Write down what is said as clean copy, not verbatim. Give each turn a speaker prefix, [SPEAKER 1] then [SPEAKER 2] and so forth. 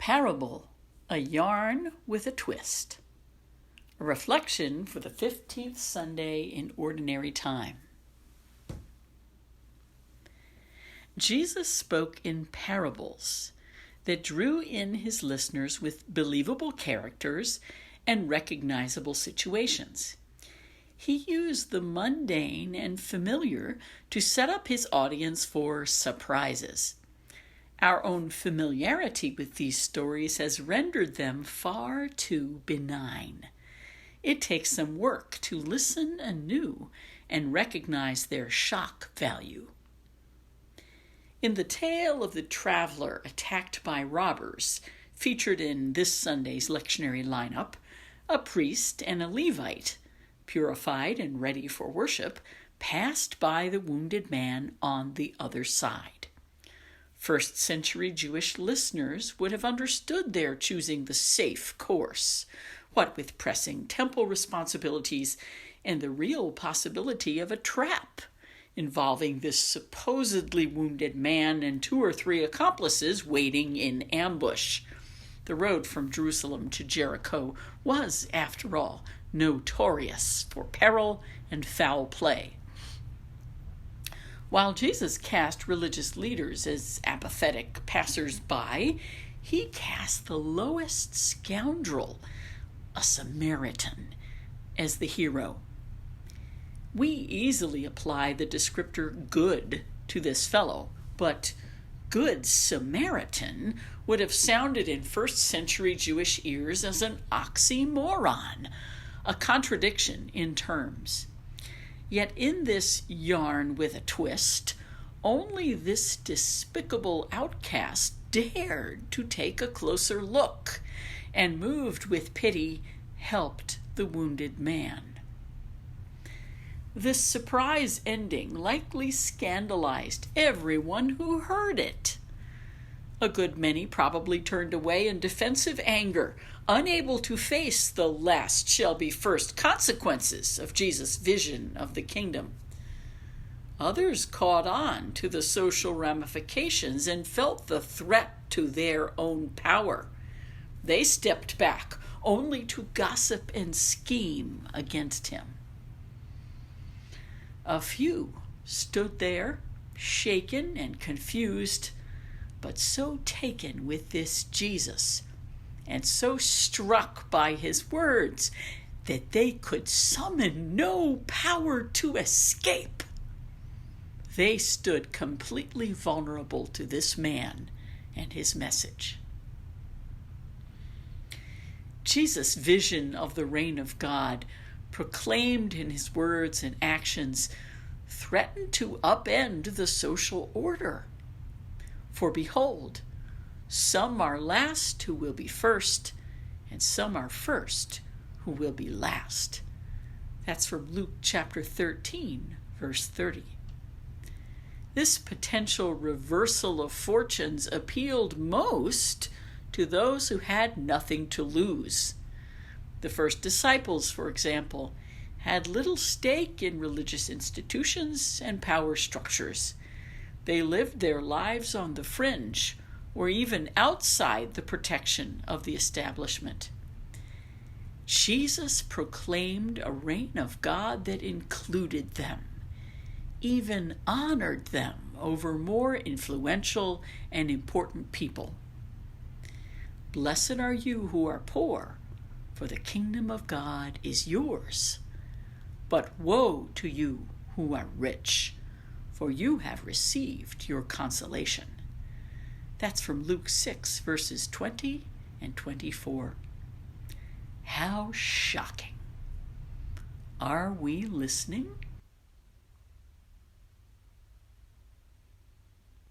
[SPEAKER 1] Parable, a yarn with a twist. A reflection for the 15th Sunday in Ordinary Time. Jesus spoke in parables that drew in his listeners with believable characters and recognizable situations. He used the mundane and familiar to set up his audience for surprises. Our own familiarity with these stories has rendered them far too benign. It takes some work to listen anew and recognize their shock value. In the tale of the traveler attacked by robbers, featured in this Sunday's lectionary lineup, a priest and a Levite, purified and ready for worship, passed by the wounded man on the other side. First-century Jewish listeners would have understood their choosing the safe course, what with pressing temple responsibilities and the real possibility of a trap involving this supposedly wounded man and 2 or 3 accomplices waiting in ambush. The road from Jerusalem to Jericho was, after all, notorious for peril and foul play. While Jesus cast religious leaders as apathetic passers-by, he cast the lowest scoundrel, a Samaritan, as the hero. We easily apply the descriptor good to this fellow, but good Samaritan would have sounded in first-century Jewish ears as an oxymoron, a contradiction in terms. Yet in this yarn with a twist, only this despicable outcast dared to take a closer look, and moved with pity, helped the wounded man. This surprise ending likely scandalized everyone who heard it. A good many probably turned away in defensive anger, unable to face the last shall be first consequences of Jesus' vision of the kingdom. Others caught on to the social ramifications and felt the threat to their own power. They stepped back, only to gossip and scheme against him. A few stood there, shaken and confused, but so taken with this Jesus, and so struck by his words that they could summon no power to escape. They stood completely vulnerable to this man and his message. Jesus' vision of the reign of God, proclaimed in his words and actions, threatened to upend the social order. For behold, some are last who will be first, and some are first who will be last. That's from Luke chapter 13, verse 30. This potential reversal of fortunes appealed most to those who had nothing to lose. The first disciples, for example, had little stake in religious institutions and power structures. They lived their lives on the fringe, or even outside the protection of the establishment. Jesus proclaimed a reign of God that included them, even honored them over more influential and important people. Blessed are you who are poor, for the kingdom of God is yours. But woe to you who are rich, for you have received your consolation. That's from Luke 6, verses 20 and 24. How shocking! Are we listening?